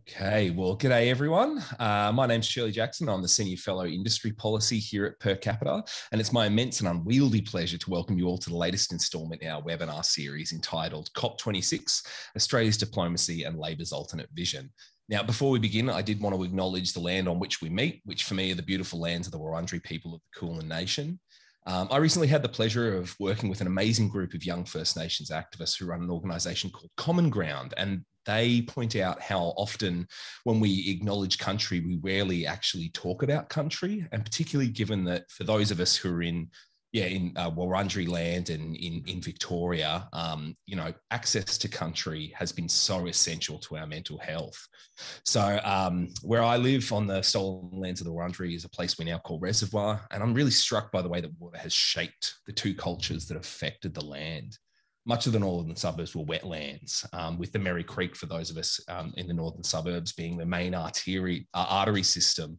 Okay, well, g'day everyone. My name's Shirley Jackson. I'm the Senior Fellow Industry Policy here at Per Capita, and it's my immense and unwieldy pleasure to welcome you all to the latest instalment in our webinar series entitled COP26, Australia's Diplomacy and Labor's Alternate Vision. Now, before we begin, I did want to acknowledge the land on which we meet, which for me are the beautiful lands of the Wurundjeri people of the Kulin Nation. I recently had the pleasure of working with an amazing group of young First Nations activists who run an organisation called Common Ground, and they point out how often when we acknowledge country, we rarely actually talk about country, and particularly given that for those of us who are in Wurundjeri land and in Victoria, access to country has been so essential to our mental health. So where I live on the stolen lands of the Wurundjeri is a place we now call Reservoir, and I'm really struck by the way that water has shaped the two cultures that affected the land. Much of the northern suburbs were wetlands, with the Merri Creek, for those of us in the northern suburbs, being the main artery system.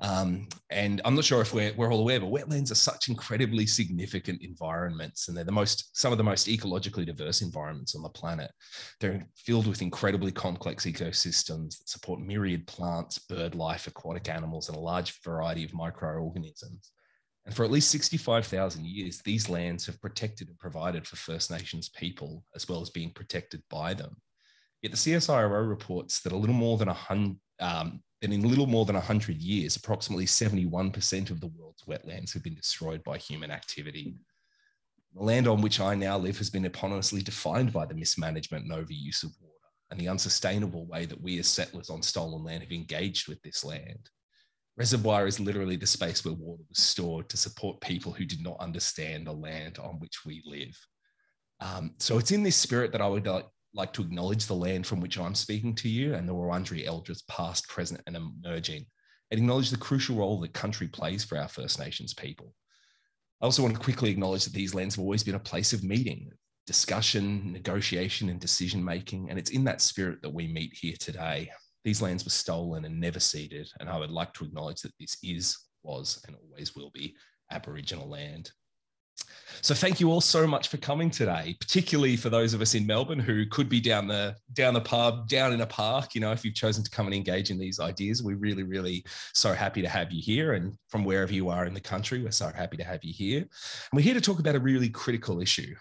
And I'm not sure if we're all aware, but wetlands are such incredibly significant environments, and they're some of the most ecologically diverse environments on the planet. They're filled with incredibly complex ecosystems that support myriad plants, bird life, aquatic animals, and a large variety of microorganisms. And for at least 65,000 years, these lands have protected and provided for First Nations people, as well as being protected by them. Yet the CSIRO reports that in little more than 100 years, approximately 71% of the world's wetlands have been destroyed by human activity. The land on which I now live has been eponymously defined by the mismanagement and overuse of water and the unsustainable way that we as settlers on stolen land have engaged with this land. Reservoir is literally the space where water was stored to support people who did not understand the land on which we live. So it's in this spirit that I would like to acknowledge the land from which I'm speaking to you and the Wurundjeri elders past, present and emerging, and acknowledge the crucial role that country plays for our First Nations people. I also want to quickly acknowledge that these lands have always been a place of meeting, discussion, negotiation and decision-making, and it's in that spirit that we meet here today. These lands were stolen and never ceded, and I would like to acknowledge that this was, and always will be Aboriginal land. So thank you all so much for coming today, particularly for those of us in Melbourne who could be down the pub, down in a park. You know, if you've chosen to come and engage in these ideas, we're really, really so happy to have you here. And from wherever you are in the country, we're so happy to have you here. And we're here to talk about a really critical issue.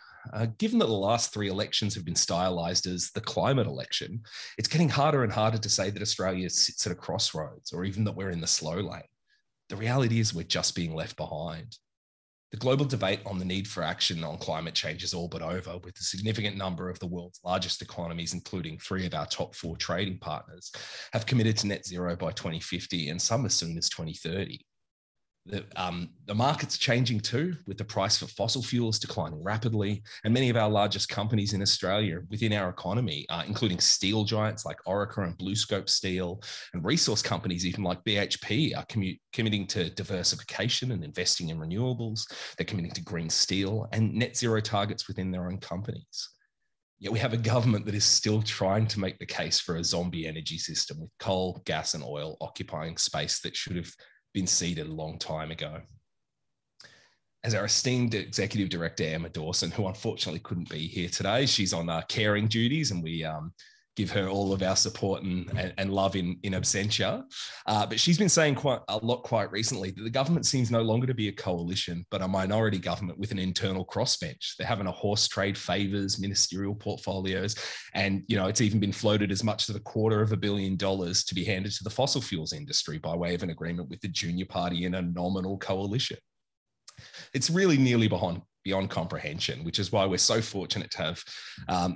Given that the last three elections have been stylized as the climate election, it's getting harder and harder to say that Australia sits at a crossroads or even that we're in the slow lane. The reality is we're just being left behind. The global debate on the need for action on climate change is all but over, with a significant number of the world's largest economies, including 3 of our top 4 trading partners, have committed to net zero by 2050 and some as soon as 2030. The market's changing too, with the price for fossil fuels declining rapidly, and many of our largest companies in Australia within our economy, including steel giants like Orica and BlueScope Steel, and resource companies even like BHP, are committing to diversification and investing in renewables. They're committing to green steel and net zero targets within their own companies. Yet we have a government that is still trying to make the case for a zombie energy system with coal, gas, and oil occupying space that should have been seeded a long time ago. As our esteemed Executive Director, Emma Dawson, who unfortunately couldn't be here today, she's on caring duties, and we give her all of our support and love in absentia. But she's been saying quite recently that the government seems no longer to be a coalition, but a minority government with an internal crossbench. They're having a horse trade favours, ministerial portfolios, and it's even been floated as much as $250 million to be handed to the fossil fuels industry by way of an agreement with the junior party in a nominal coalition. It's really nearly beyond comprehension, which is why we're so fortunate to have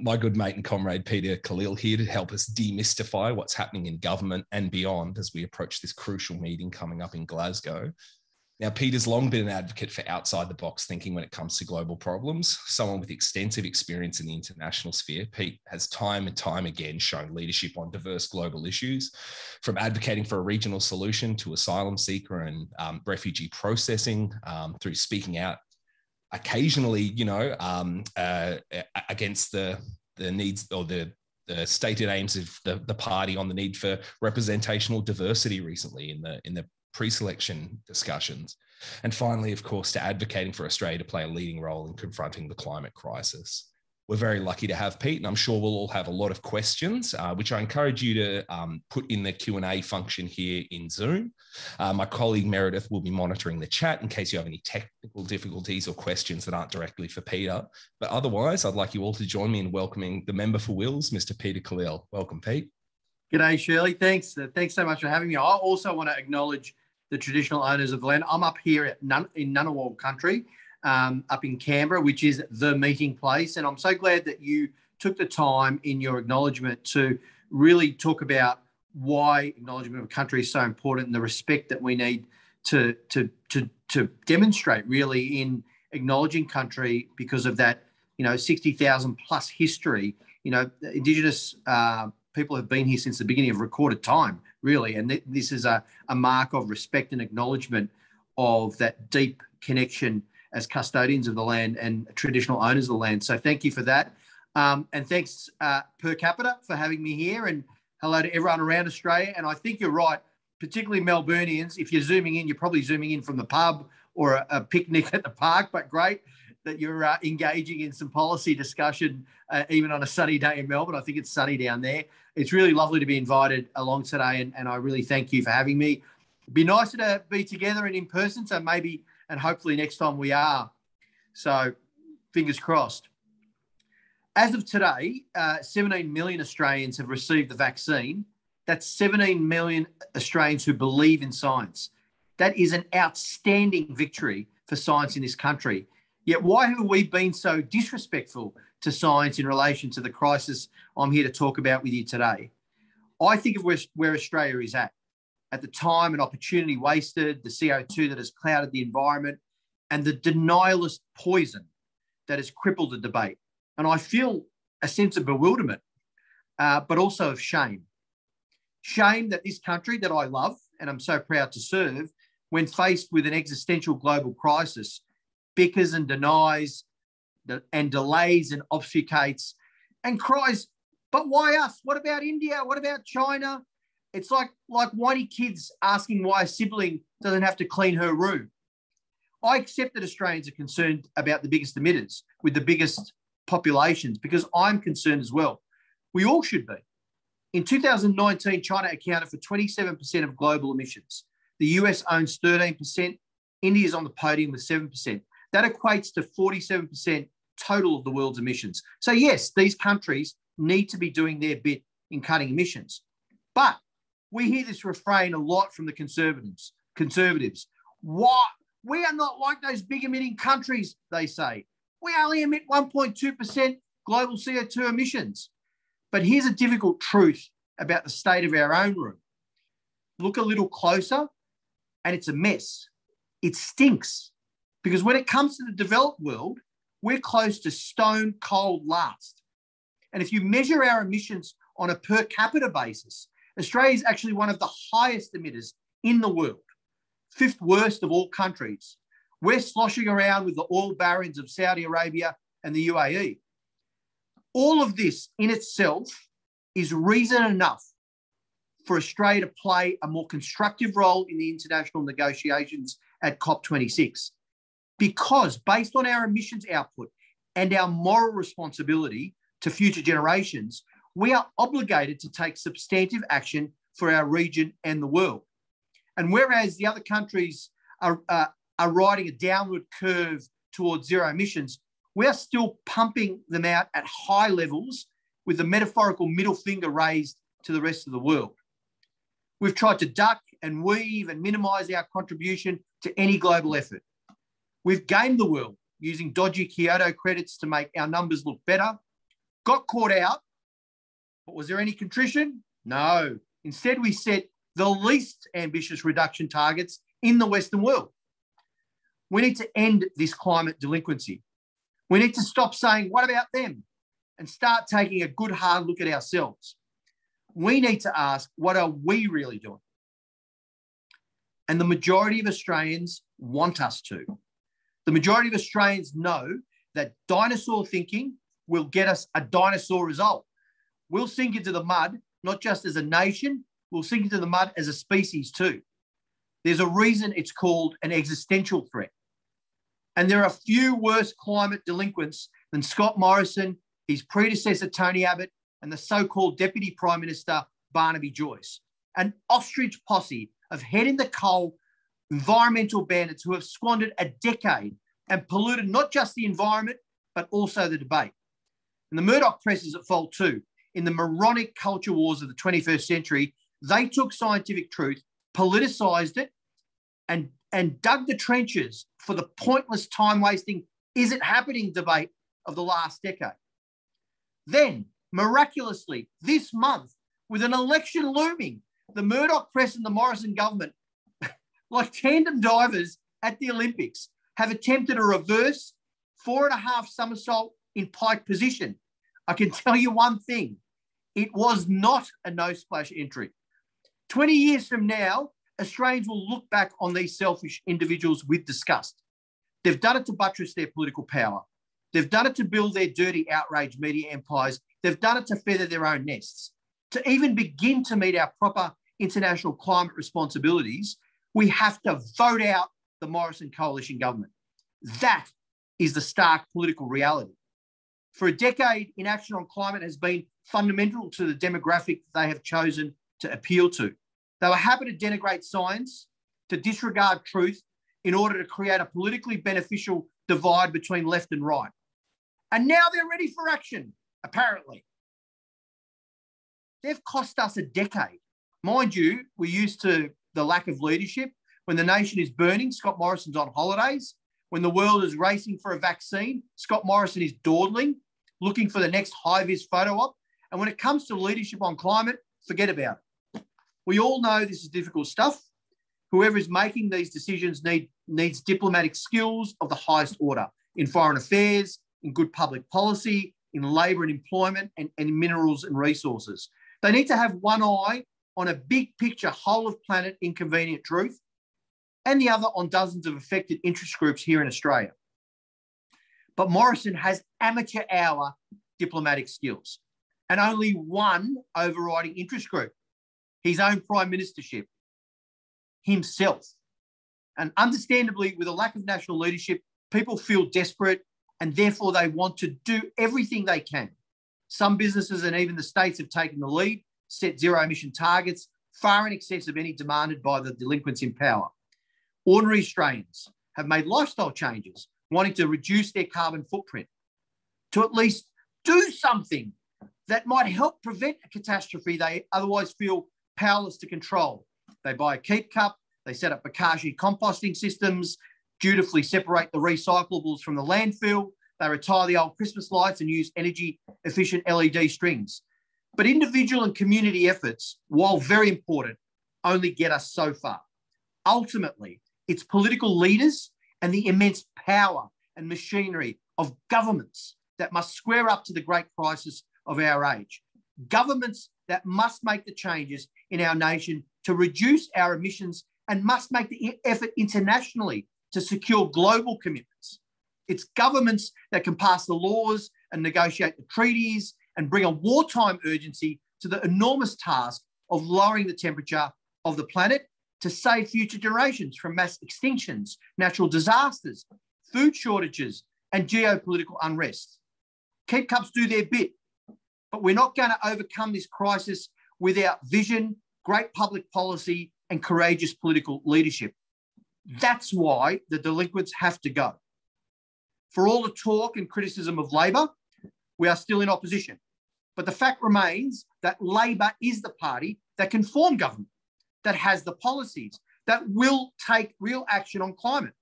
my good mate and comrade Peter Khalil here to help us demystify what's happening in government and beyond as we approach this crucial meeting coming up in Glasgow. Now, Peter's long been an advocate for outside-the-box thinking when it comes to global problems. Someone with extensive experience in the international sphere, Pete has time and time again shown leadership on diverse global issues, from advocating for a regional solution to asylum seeker and refugee processing, through speaking out occasionally, against the needs or the stated aims of the party on the need for representational diversity recently in the pre-selection discussions. And finally, of course, to advocating for Australia to play a leading role in confronting the climate crisis. We're very lucky to have Pete, and I'm sure we'll all have a lot of questions, which I encourage you to put in the Q&A function here in Zoom. My colleague Meredith will be monitoring the chat in case you have any technical difficulties or questions that aren't directly for Peter. But otherwise, I'd like you all to join me in welcoming the member for Wills, Mr. Peter Khalil. Welcome, Pete. G'day, Shirley. Thanks so much for having me. I also want to acknowledge the traditional owners of the land. I'm up here in Ngunnawal country, up in Canberra, which is the meeting place. And I'm so glad that you took the time in your acknowledgement to really talk about why acknowledgement of country is so important and the respect that we need to demonstrate really in acknowledging country because of that, 60,000 plus history. Indigenous people have been here since the beginning of recorded time, really. And this is a mark of respect and acknowledgement of that deep connection as custodians of the land and traditional owners of the land. So thank you for that. And thanks per capita for having me here, and hello to everyone around Australia. And I think you're right, particularly Melburnians. If you're zooming in, you're probably zooming in from the pub or a picnic at the park, but great that you're engaging in some policy discussion, even on a sunny day in Melbourne. I think it's sunny down there. It's really lovely to be invited along today, and I really thank you for having me. It'd be nicer to be together and in person, so maybe and hopefully next time we are. So fingers crossed. As of today, 17 million Australians have received the vaccine. That's 17 million Australians who believe in science. That is an outstanding victory for science in this country. Yet why have we been so disrespectful to science in relation to the crisis I'm here to talk about with you today? I think of where Australia is at the time and opportunity wasted, the CO2 that has clouded the environment, and the denialist poison that has crippled the debate. And I feel a sense of bewilderment, but also of shame. Shame that this country that I love and I'm so proud to serve, when faced with an existential global crisis, bickers and denies and delays and obfuscates and cries, but why us? What about India? What about China? It's like whiny kids asking why a sibling doesn't have to clean her room. I accept that Australians are concerned about the biggest emitters with the biggest populations because I'm concerned as well. We all should be. In 2019, China accounted for 27% of global emissions. The US owns 13%. India is on the podium with 7%. That equates to 47% total of the world's emissions. So yes, these countries need to be doing their bit in cutting emissions. But we hear this refrain a lot from the conservatives. What? We are not like those big emitting countries, they say. We only emit 1.2% global CO2 emissions. But here's a difficult truth about the state of our own room. Look a little closer, and it's a mess. It stinks. Because when it comes to the developed world, we're close to stone cold last. And if you measure our emissions on a per capita basis, Australia is actually one of the highest emitters in the world, fifth worst of all countries. We're sloshing around with the oil barons of Saudi Arabia and the UAE. All of this in itself is reason enough for Australia to play a more constructive role in the international negotiations at COP26. Because based on our emissions output and our moral responsibility to future generations, we are obligated to take substantive action for our region and the world. And whereas the other countries are riding a downward curve towards zero emissions, we are still pumping them out at high levels with the metaphorical middle finger raised to the rest of the world. We've tried to duck and weave and minimise our contribution to any global effort. We've gamed the world using dodgy Kyoto credits to make our numbers look better, got caught out, but was there any contrition? No. Instead, we set the least ambitious reduction targets in the Western world. We need to end this climate delinquency. We need to stop saying, what about them? And start taking a good hard look at ourselves. We need to ask, what are we really doing? And the majority of Australians want us to. The majority of Australians know that dinosaur thinking will get us a dinosaur result. We'll sink into the mud, not just as a nation, we'll sink into the mud as a species too. There's a reason it's called an existential threat. And there are few worse climate delinquents than Scott Morrison, his predecessor, Tony Abbott, and the so-called Deputy Prime Minister, Barnaby Joyce. An ostrich posse of head-in-the-coal environmental bandits who have squandered a decade and polluted not just the environment, but also the debate. And the Murdoch press is at fault too. In the moronic culture wars of the 21st century, they took scientific truth, politicised it, and dug the trenches for the pointless time-wasting, is it happening debate of the last decade. Then, miraculously, this month, with an election looming, the Murdoch press and the Morrison government, like tandem divers at the Olympics, have attempted a reverse 4.5 somersault in pike position. I can tell you one thing, it was not a no-splash entry. 20 years from now, Australians will look back on these selfish individuals with disgust. They've done it to buttress their political power. They've done it to build their dirty outrage media empires. They've done it to feather their own nests. To even begin to meet our proper international climate responsibilities, we have to vote out the Morrison coalition government. That is the stark political reality. For a decade, inaction on climate has been fundamental to the demographic they have chosen to appeal to. They were happy to denigrate science, to disregard truth in order to create a politically beneficial divide between left and right. And now they're ready for action, apparently. They've cost us a decade. Mind you, we're used to the lack of leadership. When the nation is burning, Scott Morrison's on holidays. When the world is racing for a vaccine, Scott Morrison is dawdling, looking for the next high-vis photo op. And when it comes to leadership on climate, forget about it. We all know this is difficult stuff. Whoever is making these decisions needs diplomatic skills of the highest order in foreign affairs, in good public policy, in labour and employment, and in minerals and resources. They need to have one eye on a big picture, whole of planet inconvenient truth, and the other on dozens of affected interest groups here in Australia. But Morrison has amateur hour diplomatic skills and only one overriding interest group, his own prime ministership, himself. And understandably, with a lack of national leadership, people feel desperate and therefore they want to do everything they can. Some businesses and even the states have taken the lead, set zero emission targets far in excess of any demanded by the delinquents in power. Ordinary Australians have made lifestyle changes, wanting to reduce their carbon footprint, to at least do something that might help prevent a catastrophe they otherwise feel powerless to control. They buy a Keep Cup, they set up Bokashi composting systems, dutifully separate the recyclables from the landfill, they retire the old Christmas lights and use energy-efficient LED strings. But individual and community efforts, while very important, only get us so far. Ultimately, it's political leaders and the immense power and machinery of governments that must square up to the great crisis of our age. Governments that must make the changes in our nation to reduce our emissions and must make the effort internationally to secure global commitments. It's governments that can pass the laws and negotiate the treaties and bring a wartime urgency to the enormous task of lowering the temperature of the planet to save future generations from mass extinctions, natural disasters, food shortages, and geopolitical unrest. Keep Cups do their bit, but we're not going to overcome this crisis without vision, great public policy, and courageous political leadership. That's why the delinquents have to go. For all the talk and criticism of Labor, we are still in opposition. But the fact remains that Labor is the party that can form government, that has the policies, that will take real action on climate.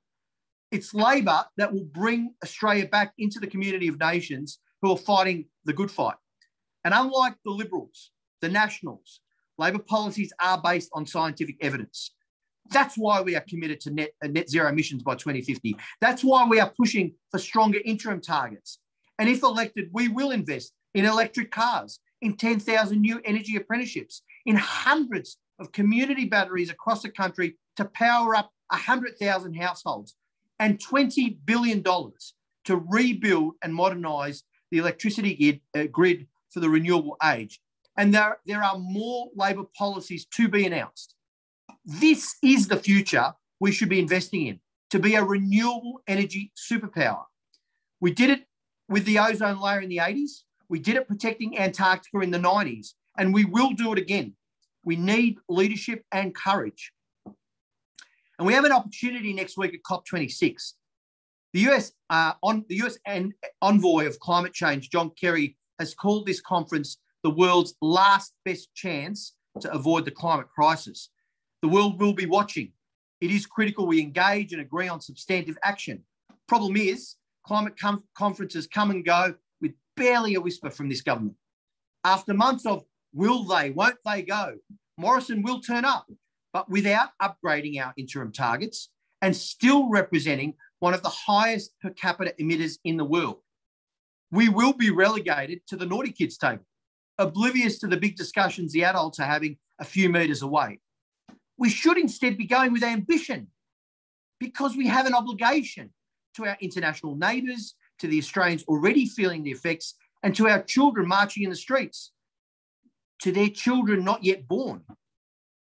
It's Labor that will bring Australia back into the community of nations who are fighting the good fight. And unlike the Liberals, the Nationals, Labor policies are based on scientific evidence. That's why we are committed to net zero emissions by 2050. That's why we are pushing for stronger interim targets. And if elected, we will invest in electric cars, in 10,000 new energy apprenticeships, in hundreds of community batteries across the country to power up 100,000 households, and $20 billion to rebuild and modernise the electricity grid for the renewable age. And there are more Labor policies to be announced. This is the future we should be investing in, to be a renewable energy superpower. We did it with the ozone layer in the 80s. We did it protecting Antarctica in the 90s, and we will do it again. We need leadership and courage. And we have an opportunity next week at COP26. The US envoy of climate change, John Kerry, has called this conference the world's last best chance to avoid the climate crisis. The world will be watching. It is critical we engage and agree on substantive action. Problem is, climate conferences come and go with barely a whisper from this government. After months of will they, won't they go, Morrison will turn up, but without upgrading our interim targets and still representing one of the highest per capita emitters in the world. We will be relegated to the naughty kids table, oblivious to the big discussions the adults are having a few metres away. We should instead be going with ambition, because we have an obligation to our international neighbours, to the Australians already feeling the effects, and to our children marching in the streets, to their children not yet born.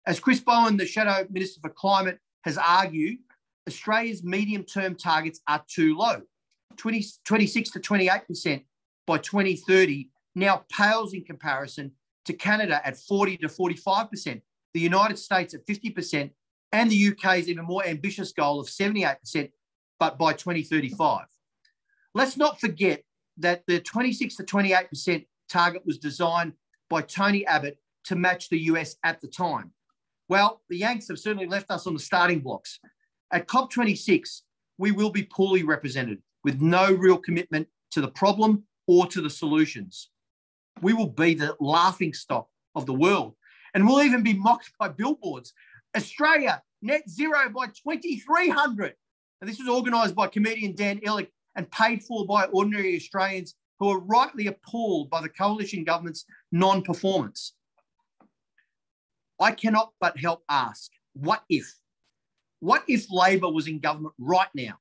As Chris Bowen, the Shadow Minister for Climate, has argued, Australia's medium-term targets are too low. 26 to 28% by 2030 now pales in comparison to Canada at 40 to 45%, the United States at 50%, and the UK's even more ambitious goal of 78%, but by 2035. Let's not forget that the 26 to 28% target was designed by Tony Abbott to match the US at the time. Well, the Yanks have certainly left us on the starting blocks. At COP26, we will be poorly represented with no real commitment to the problem or to the solutions. We will be the laughingstock of the world, and we'll even be mocked by billboards. Australia, net zero by 2300. And this was organised by comedian Dan Illick and paid for by ordinary Australians who are rightly appalled by the coalition government's non-performance. I cannot but help ask, what if? What if Labor was in government right now?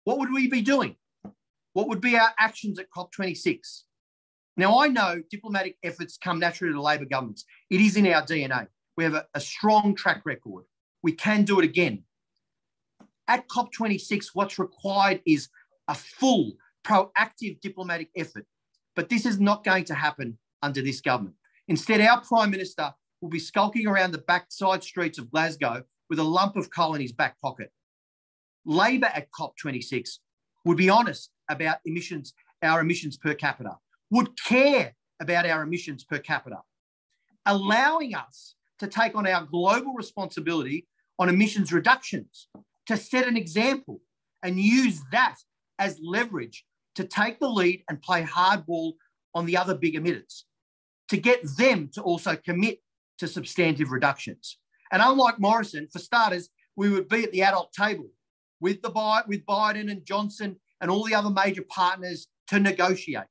What would we be doing? What would be our actions at COP26? Now, I know diplomatic efforts come naturally to Labor governments. It is in our DNA. We have a strong track record. We can do it again. At COP26, what's required is a full, proactive diplomatic effort. But this is not going to happen under this government. Instead, our Prime Minister will be skulking around the backside streets of Glasgow with a lump of coal in his back pocket. Labor at COP26 would be honest about emissions, our emissions per capita, would care about our emissions per capita, allowing us to take on our global responsibility on emissions reductions, to set an example and use that as leverage to take the lead and play hardball on the other big emitters, to get them to also commit to substantive reductions. And unlike Morrison, for starters, we would be at the adult table with Biden and Johnson and all the other major partners to negotiate.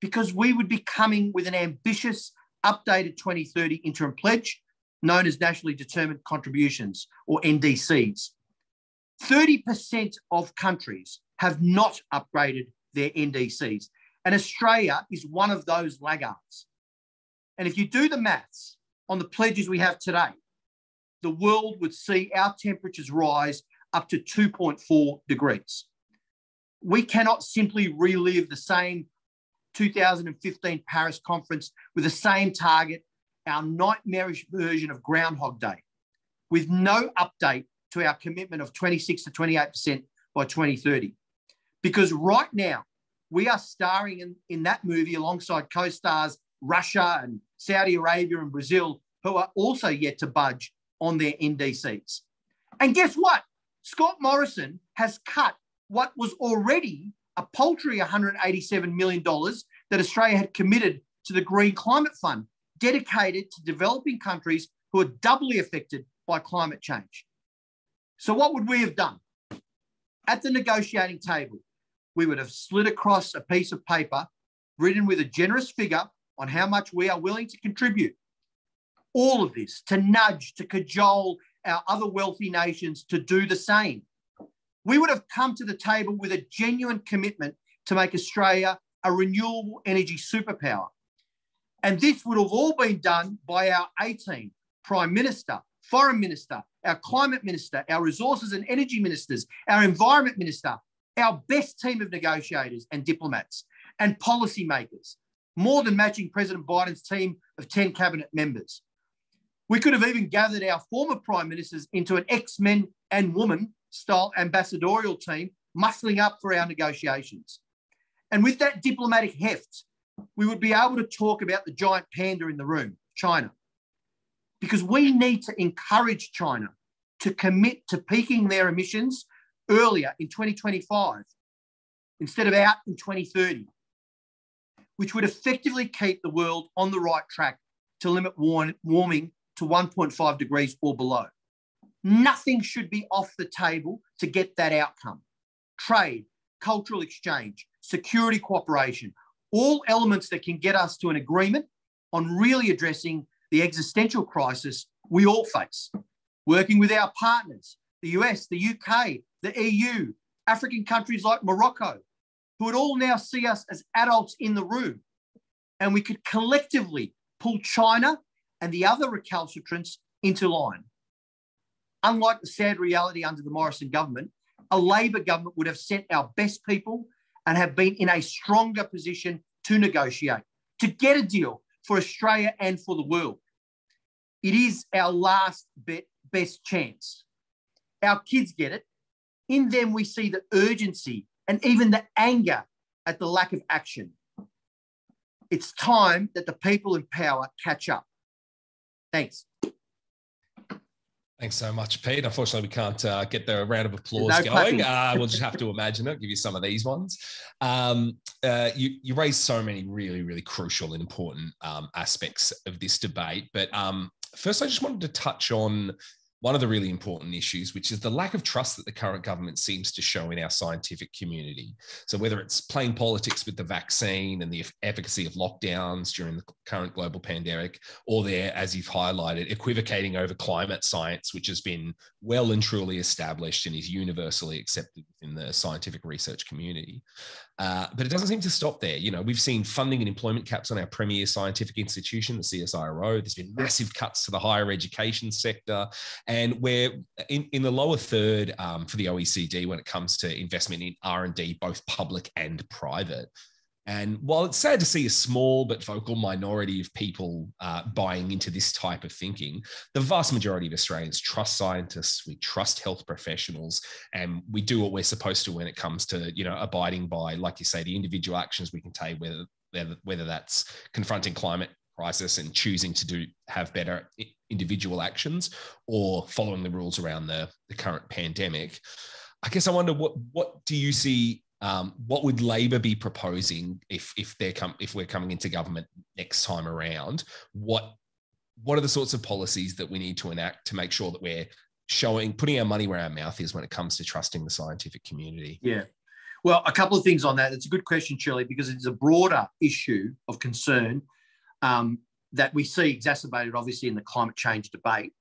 Because we would be coming with an ambitious, updated 2030 interim pledge known as Nationally Determined Contributions, or NDCs. 30% of countries have not upgraded their NDCs, and Australia is one of those laggards. And if you do the maths on the pledges we have today, the world would see our temperatures rise up to 2.4 degrees. We cannot simply relive the same 2015 Paris conference with the same target, our nightmarish version of Groundhog Day, with no update to our commitment of 26 to 28% by 2030. Because right now, we are starring in that movie alongside co-stars Russia and Saudi Arabia and Brazil, who are also yet to budge on their NDCs. And guess what? Scott Morrison has cut what was already a paltry $187 million that Australia had committed to the Green Climate Fund, dedicated to developing countries who are doubly affected by climate change. So what would we have done? At the negotiating table, we would have slid across a piece of paper written with a generous figure on how much we are willing to contribute. All of this to nudge, to cajole our other wealthy nations to do the same. We would have come to the table with a genuine commitment to make Australia a renewable energy superpower. And this would have all been done by our A-team, Prime Minister, Foreign Minister, our Climate Minister, our Resources and Energy Ministers, our Environment Minister, our best team of negotiators and diplomats. and policymakers, more than matching President Biden's team of 10 cabinet members. We could have even gathered our former prime ministers into an X-Men and woman style ambassadorial team, muscling up for our negotiations. And with that diplomatic heft, we would be able to talk about the giant panda in the room, China, because we need to encourage China to commit to peaking their emissions earlier in 2025 instead of out in 2030, which would effectively keep the world on the right track to limit warming to 1.5 degrees or below. Nothing should be off the table to get that outcome. Trade, cultural exchange, security cooperation, all elements that can get us to an agreement on really addressing the existential crisis we all face. Working with our partners, the US, the UK, the EU, African countries like Morocco, who would all now see us as adults in the room. And we could collectively pull China and the other recalcitrants into line. Unlike the sad reality under the Morrison government, a Labor government would have sent our best people and have been in a stronger position to negotiate, to get a deal for Australia and for the world. It is our last best chance. Our kids get it. In them, we see the urgency and even the anger at the lack of action. It's time that the people in power catch up. Thanks. Thanks so much, Pete. Unfortunately, we can't get the round of applause going. We'll just have to imagine it, give you some of these ones. You raised so many really, really crucial and important aspects of this debate. But first, I just wanted to touch on one of the really important issues, which is the lack of trust that the current government seems to show in our scientific community. So whether it's playing politics with the vaccine and the efficacy of lockdowns during the current global pandemic, or they're, as you've highlighted, equivocating over climate science, which has been well and truly established and is universally accepted in the scientific research community. But it doesn't seem to stop there. You know, we've seen funding and employment caps on our premier scientific institution, the CSIRO. There's been massive cuts to the higher education sector. And we're in the lower third for the OECD when it comes to investment in R&D, both public and private. And while it's sad to see a small but vocal minority of people buying into this type of thinking, the vast majority of Australians trust scientists, we trust health professionals, and we do what we're supposed to when it comes to, you know, abiding by, like you say, the individual actions we can take, whether that's confronting climate crisis and choosing to have better individual actions, or following the rules around the current pandemic. I guess I wonder, what do you see? What would Labor be proposing if we're coming into government next time around? What are the sorts of policies that we need to enact to make sure that we're putting our money where our mouth is when it comes to trusting the scientific community? Yeah. Well, a couple of things on that. It's a good question, Shirley, because it's a broader issue of concern that we see exacerbated, obviously, in the climate change debate,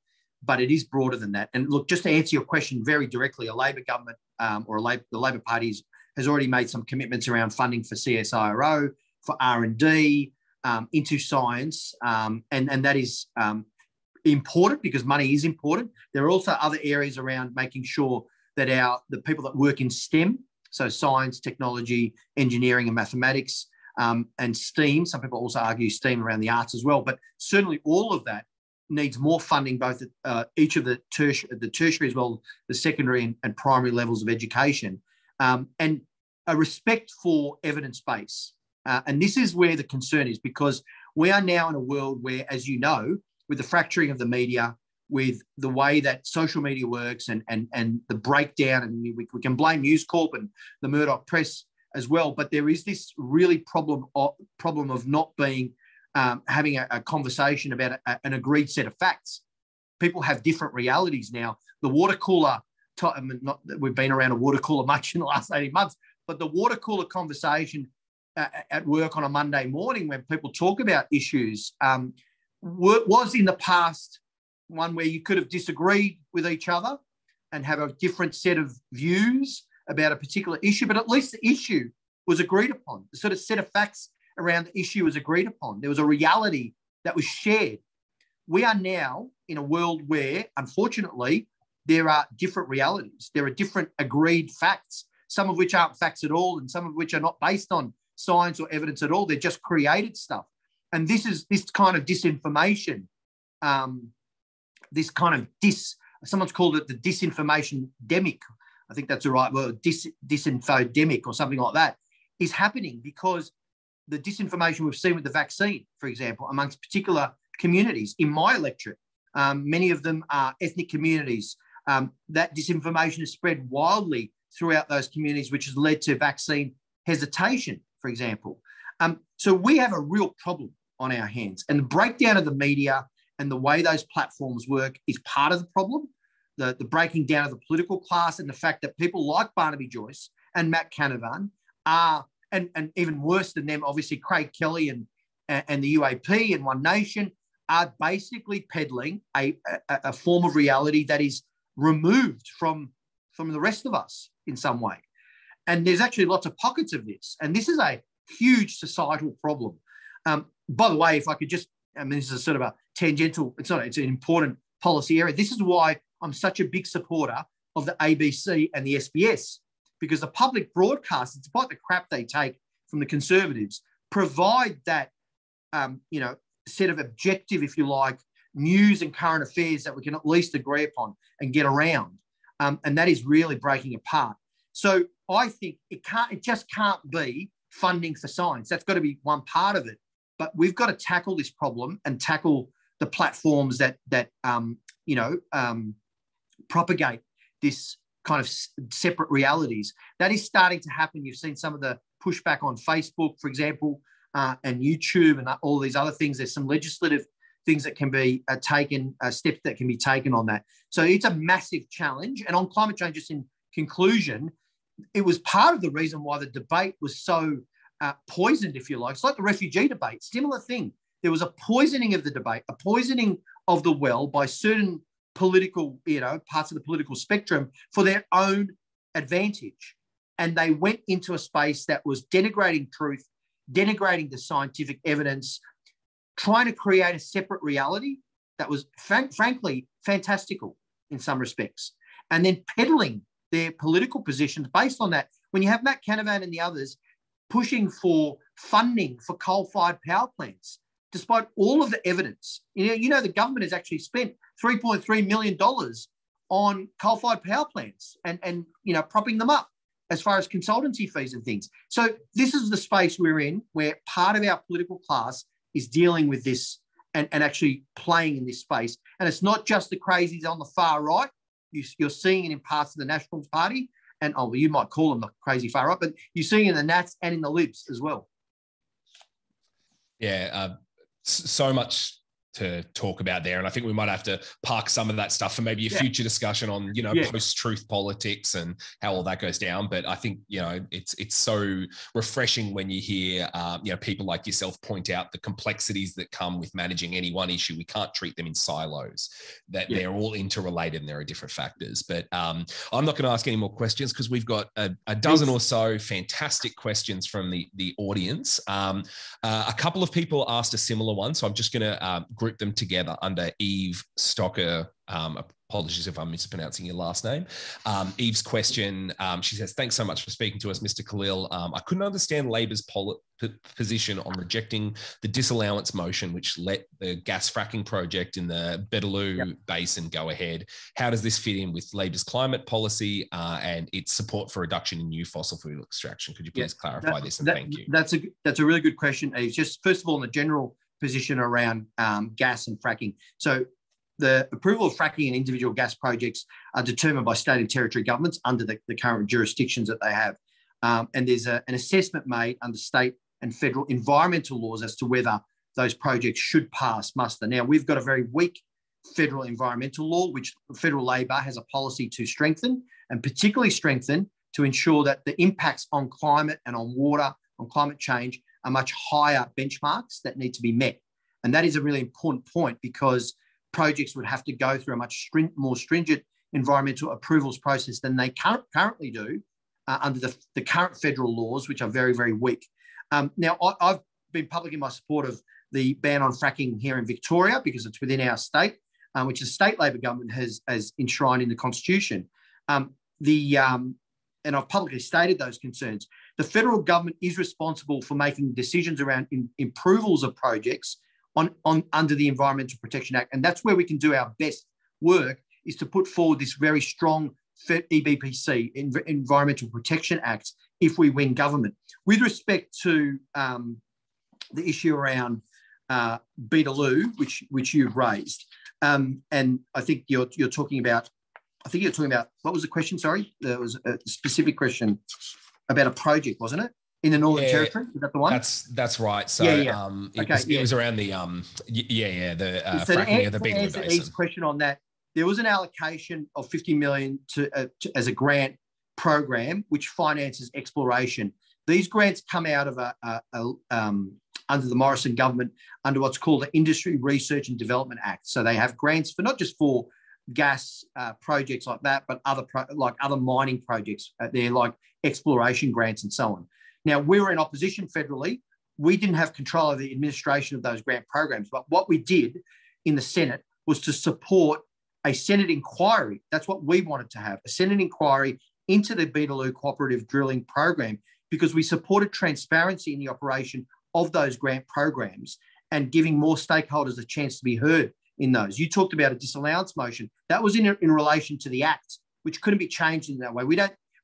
but it is broader than that. And look, just to answer your question very directly, a Labor government the Labor Party has already made some commitments around funding for CSIRO, for R&D into science, and that is important because money is important. There are also other areas around making sure that the people that work in STEM, so science, technology, engineering and mathematics, and STEAM, some people also argue STEAM around the arts as well, but certainly all of that needs more funding, both at each of the tertiary as well, the secondary and primary levels of education. And a respect for evidence base. And this is where the concern is, because we are now in a world where, as you know, with the fracturing of the media, with the way that social media works and the breakdown, and we can blame News Corp and the Murdoch press as well, but there is this really problem of not being having a conversation about an agreed set of facts. People have different realities now. The water cooler, not that we've been around a water cooler much in the last 18 months, but the water cooler conversation at work on a Monday morning when people talk about issues was in the past one where you could have disagreed with each other and have a different set of views about a particular issue, but at least the issue was agreed upon. The sort of set of facts around the issue was agreed upon. There was a reality that was shared. We are now in a world where, unfortunately, there are different realities. There are different agreed facts, some of which aren't facts at all, and some of which are not based on science or evidence at all. They're just created stuff. And this kind of disinformation, someone's called it the disinformation endemic. I think that's the right word, disinfodemic or something like that, is happening because the disinformation we've seen with the vaccine, for example, amongst particular communities in my electorate, many of them are ethnic communities. That disinformation has spread wildly throughout those communities, which has led to vaccine hesitation, for example. So we have a real problem on our hands. And the breakdown of the media and the way those platforms work is part of the problem. The breaking down of the political class and the fact that people like Barnaby Joyce and Matt Canavan are, and even worse than them, obviously Craig Kelly and the UAP and One Nation, are basically peddling a form of reality that is removed from the rest of us in some way. And there's actually lots of pockets of this. And this is a huge societal problem. By the way, if I could just, this is sort of a tangential, it's an important policy area. This is why I'm such a big supporter of the ABC and the SBS, because the public broadcast, despite the crap they take from the Conservatives, provide that, set of objective, if you like, news and current affairs that we can at least agree upon and get around. And that is really breaking apart. So I think it just can't be funding for science. That's got to be one part of it. But we've got to tackle this problem and tackle the platforms that propagate this kind of separate realities. That is starting to happen. You've seen some of the pushback on Facebook, for example, and YouTube and all these other things. There's some legislative things that can be taken, steps that can be taken on that. So it's a massive challenge. And on climate change, just in conclusion, it was part of the reason why the debate was so poisoned, if you like. It's like the refugee debate, similar thing. There was a poisoning of the debate, a poisoning of the well by certain political, parts of the political spectrum for their own advantage. And they went into a space that was denigrating truth, denigrating the scientific evidence, trying to create a separate reality that was frankly fantastical in some respects, and then peddling their political positions based on that. When you have Matt Canavan and the others pushing for funding for coal-fired power plants, despite all of the evidence, the government has actually spent $3.3 million on coal-fired power plants and propping them up as far as consultancy fees and things. So this is the space we're in, where part of our political class is dealing with this and actually playing in this space. And it's not just the crazies on the far right. You're seeing it in parts of the Nationals Party, and you might call them the crazy far right, but you're seeing it in the Nats and in the Libs as well. Yeah, so much to talk about there. And I think we might have to park some of that stuff for maybe a future discussion on, post-truth politics and how all that goes down. But I think, it's so refreshing when you hear, people like yourself point out the complexities that come with managing any one issue. We can't treat them in silos, that they're all interrelated and there are different factors. But I'm not going to ask any more questions because we've got a dozen or so fantastic questions from the audience. A couple of people asked a similar one, so I'm just going to group them together under Eve Stocker. Apologies if I'm mispronouncing your last name. Eve's question, she says, thanks so much for speaking to us, Mr. Khalil. I couldn't understand Labor's position on rejecting the disallowance motion, which let the gas fracking project in the Beetaloo Basin go ahead. How does this fit in with Labor's climate policy and its support for reduction in new fossil fuel extraction? Could you please clarify this? And thank you. That's a really good question, Eve. Just first of all, in the general position around gas and fracking. So the approval of fracking and individual gas projects are determined by state and territory governments under the current jurisdictions that they have. And there's an assessment made under state and federal environmental laws as to whether those projects should pass muster. Now, we've got a very weak federal environmental law, which federal Labor has a policy to strengthen, and particularly strengthen to ensure that the impacts on climate and on water, on climate change, are much higher benchmarks that need to be met. And that is a really important point, because projects would have to go through a much more stringent environmental approvals process than they currently do under the current federal laws, which are very, very weak. Now, I've been public in my support of the ban on fracking here in Victoria because it's within our state, which the state Labor government has enshrined in the Constitution. And I've publicly stated those concerns. the federal government is responsible for making decisions around approvals of projects under the Environmental Protection Act. And that's where we can do our best work, is to put forward this very strong EBPC, Environmental Protection Act, if we win government. With respect to the issue around Beetaloo, which you've raised, and I think you're talking about, what was the question? Sorry, there was a specific question about a project, wasn't it? In the Northern Territory, is that the one? That's right. So it was around the fracking of the Beetaloo Basin. Eve's question on that, there was an allocation of 50 million as a grant program which finances exploration. These grants come out of under the Morrison government under what's called the Industry Research and Development Act. So they have grants for not just for gas projects like that, but other mining projects. They're like exploration grants and so on. Now, we were in opposition federally. We didn't have control of the administration of those grant programs. But what we did in the Senate was to support a Senate inquiry. That's what we wanted to have, a Senate inquiry into the Beetaloo Cooperative Drilling Program, because we supported transparency in the operation of those grant programs and giving more stakeholders a chance to be heard in those. You talked about a disallowance motion. That was in relation to the Act, which couldn't be changed in that way.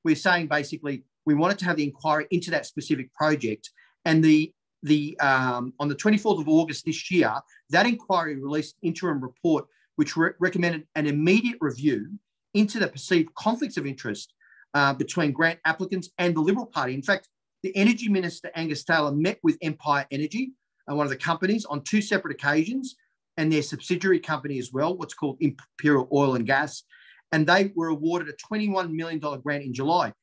We're saying basically we wanted to have the inquiry into that specific project. And on the 24th of August this year, that inquiry released an interim report which recommended an immediate review into the perceived conflicts of interest between grant applicants and the Liberal Party. In fact, the Energy Minister, Angus Taylor, met with Empire Energy, one of the companies, on 2 separate occasions, and their subsidiary company as well, what's called Imperial Oil and Gas, and they were awarded a $21 million grant in July.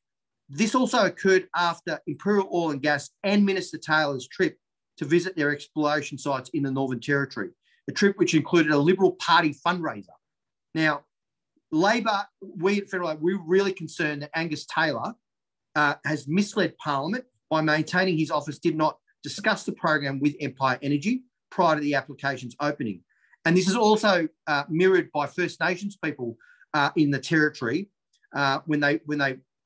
This also occurred after Imperial Oil and Gas and Minister Taylor's trip to visit their exploration sites in the Northern Territory, a trip which included a Liberal Party fundraiser. Now, Labor, we at Federal, we're really concerned that Angus Taylor has misled Parliament by maintaining his office did not discuss the program with Empire Energy prior to the application's opening. And this is also mirrored by First Nations people in the Territory when they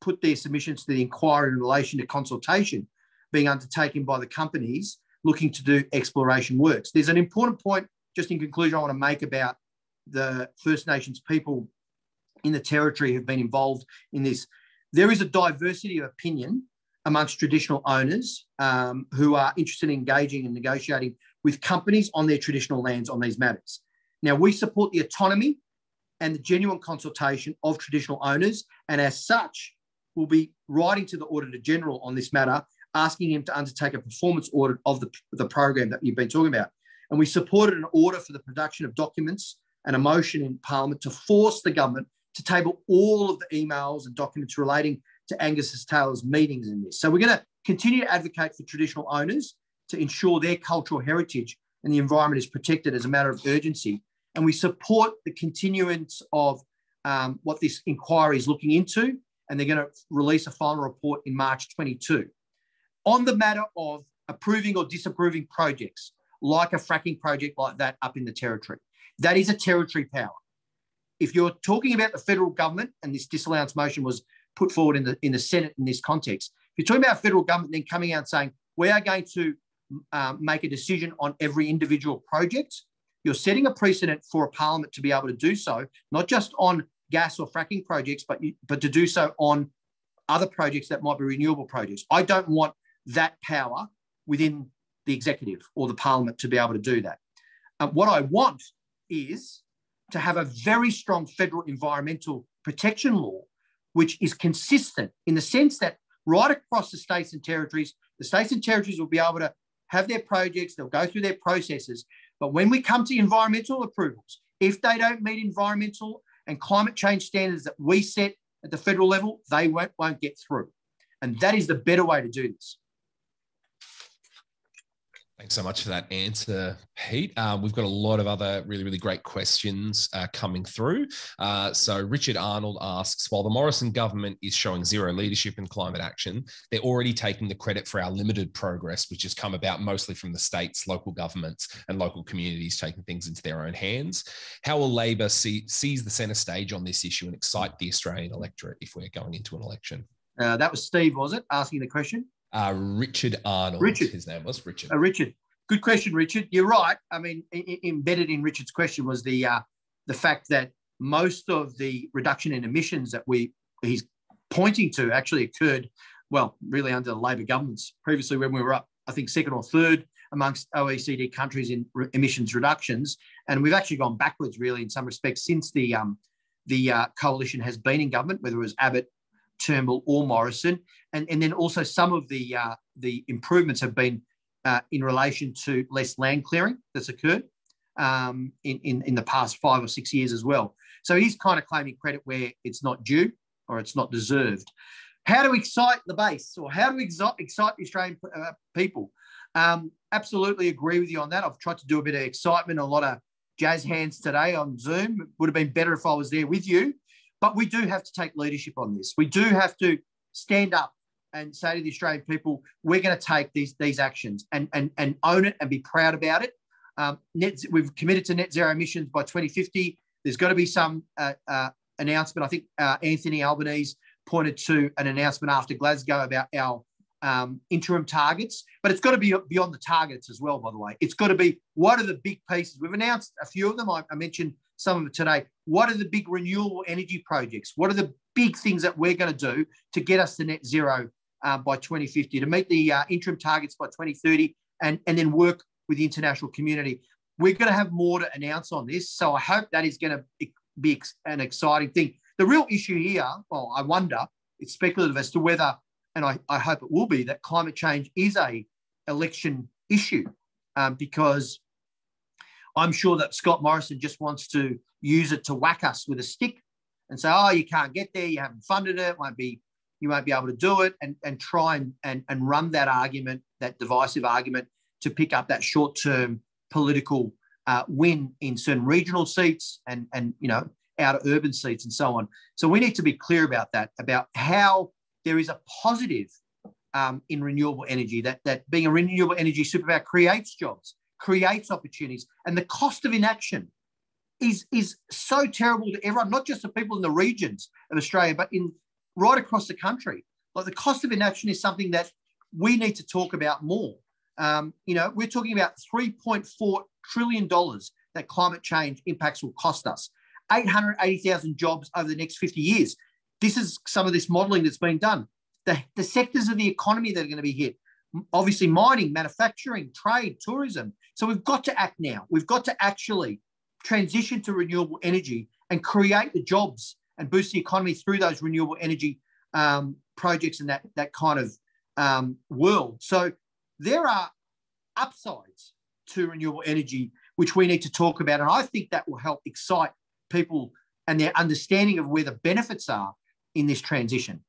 put their submissions to the inquiry in relation to consultation being undertaken by the companies looking to do exploration works. There's an important point, just in conclusion, I want to make about the First Nations people in the Territory who've been involved in this. There is a diversity of opinion amongst traditional owners who are interested in engaging and negotiating with companies on their traditional lands on these matters. Now, we support the autonomy and the genuine consultation of traditional owners, and as such, we'll be writing to the Auditor General on this matter, asking him to undertake a performance audit of the program that you've been talking about. And we supported an order for the production of documents and a motion in Parliament to force the government to table all of the emails and documents relating to Angus Taylor's meetings in this. So we're going to continue to advocate for traditional owners to ensure their cultural heritage and the environment is protected as a matter of urgency. And we support the continuance of what this inquiry is looking into, and they're going to release a final report in March 22. On the matter of approving or disapproving projects, like a fracking project like that up in the Territory, that is a Territory power. If you're talking about the federal government, and this disallowance motion was put forward in the Senate in this context, if you're talking about federal government then coming out and saying, we are going to make a decision on every individual project, you're setting a precedent for a parliament to be able to do so, not just on gas or fracking projects, but to do so on other projects that might be renewable projects. I don't want that power within the executive or the parliament to be able to do that. What I want is to have a very strong federal environmental protection law, which is consistent in the sense that right across the states and territories will be able to have their projects, they'll go through their processes. But when we come to environmental approvals, if they don't meet environmental and climate change standards that we set at the federal level, they won't get through. And that is the better way to do this. Thanks so much for that answer, Pete. We've got a lot of other really, really great questions coming through. So Richard Arnold asks, while the Morrison government is showing zero leadership in climate action, they're already taking the credit for our limited progress, which has come about mostly from the states, local governments and local communities taking things into their own hands. How will Labor seize the centre stage on this issue and excite the Australian electorate if we're going into an election? That was Steve, was it, asking the question? Richard Arnold, Richard. his name was Richard. Richard. Good question, Richard. You're right. I mean, embedded in Richard's question was the fact that most of the reduction in emissions that he's pointing to actually occurred, well, really under the Labor governments previously, when we were up, I think, second or third amongst OECD countries in emissions reductions. And we've actually gone backwards, really, in some respects, since the coalition has been in government, whether it was Abbott, Turnbull or Morrison. And then also some of the improvements have been in relation to less land clearing that's occurred in the past 5 or 6 years as well. So he's kind of claiming credit where it's not due or it's not deserved. How to excite the base, or how to excite the Australian people? Absolutely agree with you on that. I've tried to do a bit of excitement, a lot of jazz hands today on Zoom. It would have been better if I was there with you. But we do have to take leadership on this. We do have to stand up and say to the Australian people, we're going to take these actions and own it and be proud about it. We've committed to net zero emissions by 2050. There's got to be some announcement. I think Anthony Albanese pointed to an announcement after Glasgow about our interim targets, but it's got to be beyond the targets as well, by the way. It's got to be, what are the big pieces? We've announced a few of them. I mentioned some of it today. What are the big renewable energy projects? What are the big things that we're going to do to get us to net zero by 2050, to meet the interim targets by 2030, and then work with the international community? We're going to have more to announce on this, so I hope that is going to be an exciting thing. The real issue here, well, I wonder, it's speculative as to whether, and I hope it will be, that climate change is a election issue, because I'm sure that Scott Morrison just wants to use it to whack us with a stick and say, oh, you can't get there, you haven't funded it, you won't be able to do it, and try and run that argument, that divisive argument, to pick up that short-term political win in certain regional seats and outer urban seats and so on. So we need to be clear about that, about how there is a positive in renewable energy, that being a renewable energy superpower creates jobs, creates opportunities, and the cost of inaction is so terrible to everyone, not just the people in the regions of Australia, but right across the country. Like, the cost of inaction is something that we need to talk about more. We're talking about $3.4 trillion that climate change impacts will cost us. 880,000 jobs over the next 50 years. This is some of this modelling that's been done. The sectors of the economy that are going to be hit, obviously mining, manufacturing, trade, tourism. So we've got to act now. We've got to actually transition to renewable energy and create the jobs and boost the economy through those renewable energy projects and that kind of world. So there are upsides to renewable energy, which we need to talk about. And I think that will help excite people and their understanding of where the benefits are in this transition.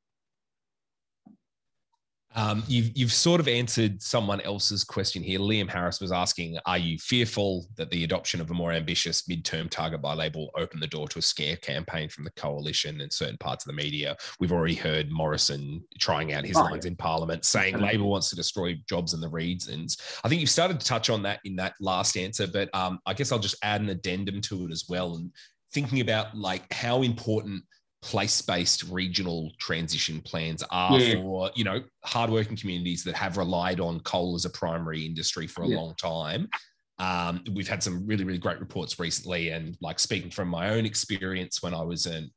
You've sort of answered someone else's question here. Liam Harris was asking, are you fearful that the adoption of a more ambitious midterm target by Labor will open the door to a scare campaign from the coalition and certain parts of the media? We've already heard Morrison trying out his lines in Parliament, saying Labor wants to destroy jobs in the regions. I think you've started to touch on that in that last answer, but I guess I'll just add an addendum to it as well. And thinking about like how important place-based regional transition plans are for, hardworking communities that have relied on coal as a primary industry for a long time. We've had some really, really great reports recently, and like speaking from my own experience when I was an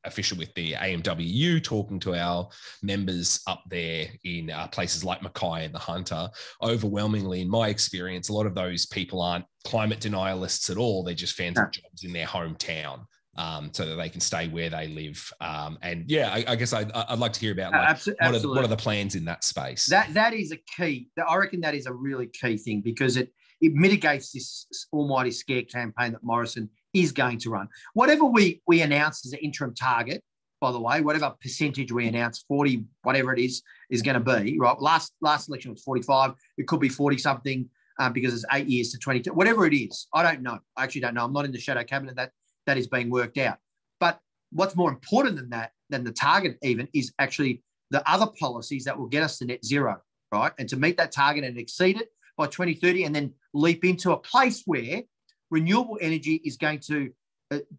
official with the AMWU, talking to our members up there in places like Mackay and the Hunter, overwhelmingly, in my experience, a lot of those people aren't climate denialists at all. They're just fans of jobs in their hometown. So that they can stay where they live. I guess I'd like to hear about what are the plans in that space. That is a key. I reckon that is a really key thing, because it mitigates this almighty scare campaign that Morrison is going to run. Whatever we announce as an interim target, by the way, whatever percentage we announce, 40, whatever it is going to be, right? Last election was 45. It could be 40 something because it's 8 years to 22. Whatever it is, I don't know. I actually don't know. I'm not in the shadow cabinet. That is being worked out. But what's more important than that, than the target even, is actually the other policies that will get us to net zero, right? And to meet that target and exceed it by 2030, and then leap into a place where renewable energy is going to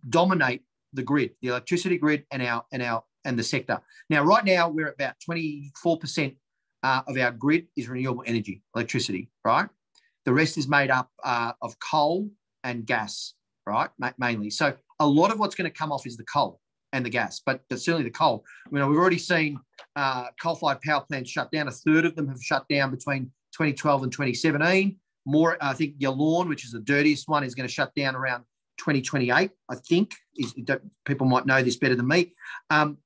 dominate the grid, the electricity grid and the sector. Now, right now, we're at about 24% of our grid is renewable energy, electricity, right? The rest is made up of coal and gas, right, mainly. So a lot of what's going to come off is the coal and the gas, but certainly the coal. We've already seen coal-fired power plants shut down. A third of them have shut down between 2012 and 2017. More, I think Yallourn, which is the dirtiest one, is going to shut down around 2028, I think. People might know this better than me. And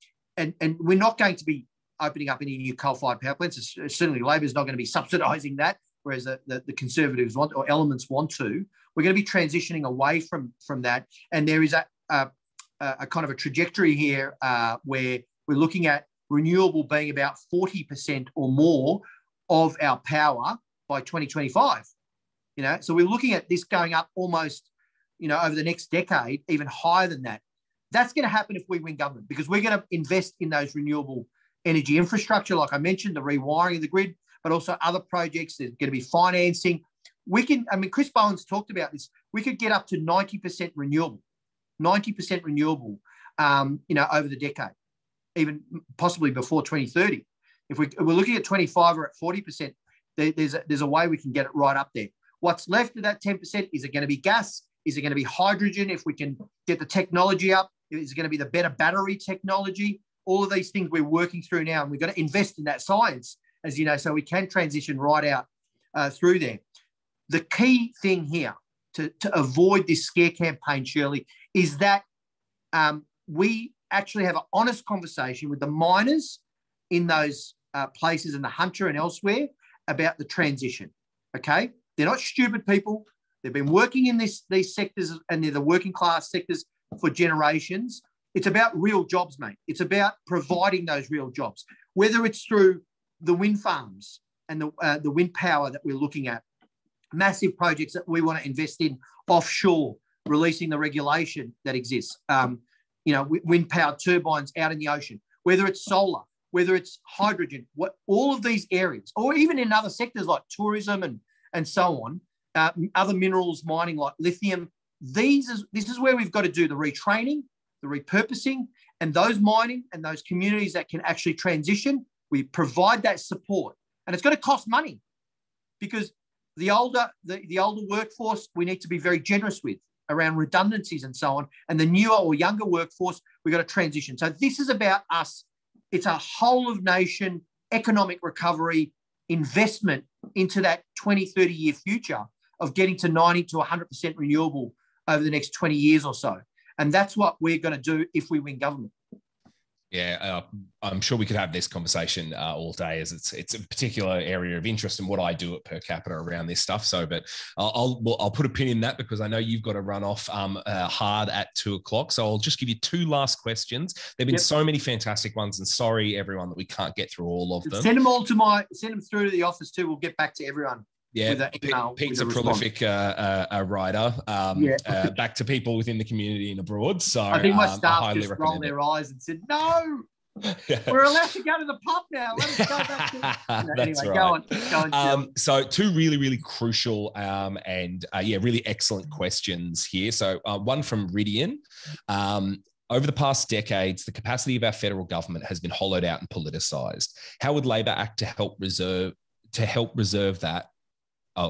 we're not going to be opening up any new coal-fired power plants. Certainly Labor's not going to be subsidising that, whereas the Conservatives want, or elements want to. We're going to be transitioning away from that. And there is a kind of a trajectory here where we're looking at renewable being about 40% or more of our power by 2025. So we're looking at this going up almost, over the next decade, even higher than that. That's going to happen if we win government, because we're going to invest in those renewable energy infrastructure, like I mentioned, the rewiring of the grid, but also other projects. There's going to be financing. Chris Bowen's talked about this. We could get up to 90% renewable, over the decade, even possibly before 2030. If we're looking at 25 or at 40%, there's a way we can get it right up there. What's left of that 10%, is it going to be gas? Is it going to be hydrogen if we can get the technology up? Is it going to be the better battery technology? All of these things we're working through now, and we've got to invest in that science, as you know, so we can transition right out through there. The key thing here to avoid this scare campaign, Shirley, is that we actually have an honest conversation with the miners in those places in the Hunter and elsewhere about the transition, okay? They're not stupid people. They've been working in these sectors, and they're the working class sectors for generations. It's about real jobs, mate. It's about providing those real jobs, whether it's through the wind farms and the wind power that we're looking at, massive projects that we want to invest in offshore, releasing the regulation that exists, wind power turbines out in the ocean, whether it's solar, whether it's hydrogen, all of these areas, or even in other sectors like tourism and so on, other minerals mining like lithium. This is where we've got to do the retraining, the repurposing, and those mining and those communities that can actually transition. We provide that support, and it's going to cost money, because the older workforce we need to be very generous with around redundancies and so on, and the newer or younger workforce we've got to transition. So this is about us. It's a whole of nation economic recovery investment into that 20, 30-year future of getting to 90 to 100% renewable over the next 20 years or so. And that's what we're going to do if we win government. Yeah, I'm sure we could have this conversation all day, as it's a particular area of interest in what I do at Per Capita around this stuff. So, but I'll put a pin in that, because I know you've got to run off hard at 2:00. So I'll just give you two last questions. There've been so many fantastic ones, and sorry everyone that we can't get through all of them. Send them through to the office too. We'll get back to everyone. Yeah, Pete's a prolific writer. Back to people within the community and abroad. So I think my staff just rolled their eyes and said, "No, we're allowed to go to the pub now. Let us go back to." That's anyway, right. Go on. So two really, really crucial and really excellent questions here. So one from Ridian. Over the past decades, the capacity of our federal government has been hollowed out and politicised. How would Labor act to help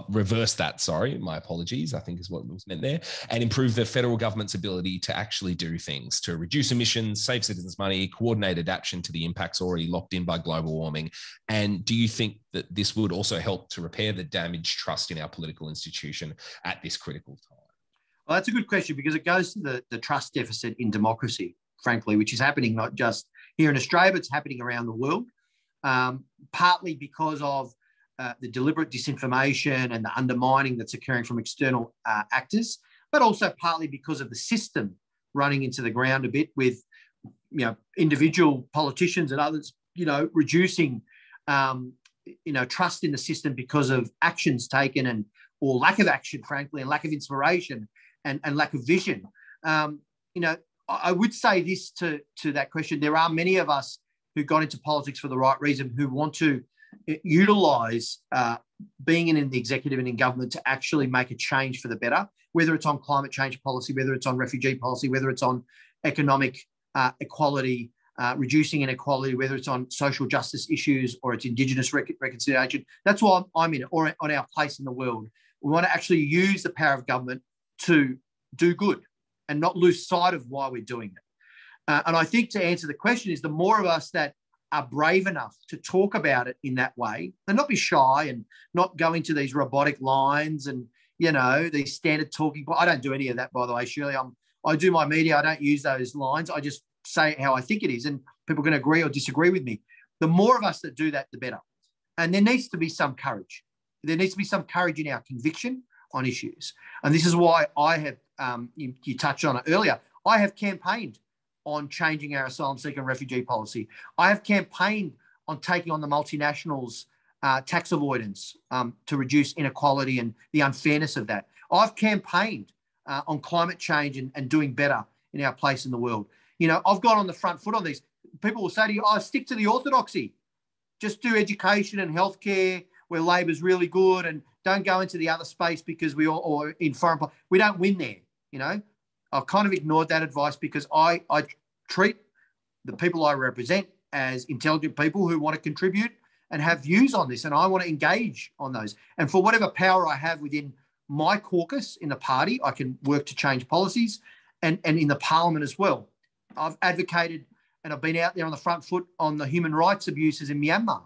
reverse that, my apologies, I think is what was meant there, and improve the federal government's ability to actually do things to reduce emissions, save citizens money, coordinate adaptation to the impacts already locked in by global warming? And do you think that this would also help to repair the damaged trust in our political institution at this critical time? Well, that's a good question, because it goes to the trust deficit in democracy, frankly, which is happening not just here in Australia, but it's happening around the world, partly because of the deliberate disinformation and the undermining that's occurring from external actors, but also partly because of the system running into the ground a bit with, individual politicians and others, reducing, trust in the system because of actions taken or lack of action, frankly, and lack of inspiration and lack of vision. I would say this to that question. There are many of us who got into politics for the right reason, who want to utilise being in the executive and in government to actually make a change for the better, whether it's on climate change policy, whether it's on refugee policy, whether it's on economic equality, reducing inequality, whether it's on social justice issues or it's Indigenous reconciliation. That's why I'm in it, or on our place in the world. We want to actually use the power of government to do good and not lose sight of why we're doing it. And I think to answer the question is the more of us that are brave enough to talk about it in that way and not be shy and not go into these robotic lines and, you know, these standard talking. I don't do any of that, by the way, Shirley. I do my media. I don't use those lines. I just say how I think it is, and people can agree or disagree with me. The more of us that do that, the better. And there needs to be some courage. There needs to be some courage in our conviction on issues. And this is why I have, you touched on it earlier, I have campaigned on changing our asylum seeker and refugee policy. I have campaigned on taking on the multinationals' tax avoidance to reduce inequality and the unfairness of that. I've campaigned on climate change and doing better in our place in the world. You know, I've gone on the front foot on these. People will say to you, oh, stick to the orthodoxy. Just do education and healthcare where Labor's really good, and don't go into the other space because or in foreign policy. We don't win there, you know. I've kind of ignored that advice because I treat the people I represent as intelligent people who want to contribute and have views on this, and I want to engage on those. And for whatever power I have within my caucus in the party, I can work to change policies, and in the parliament as well. I've advocated and I've been out there on the front foot on the human rights abuses in Myanmar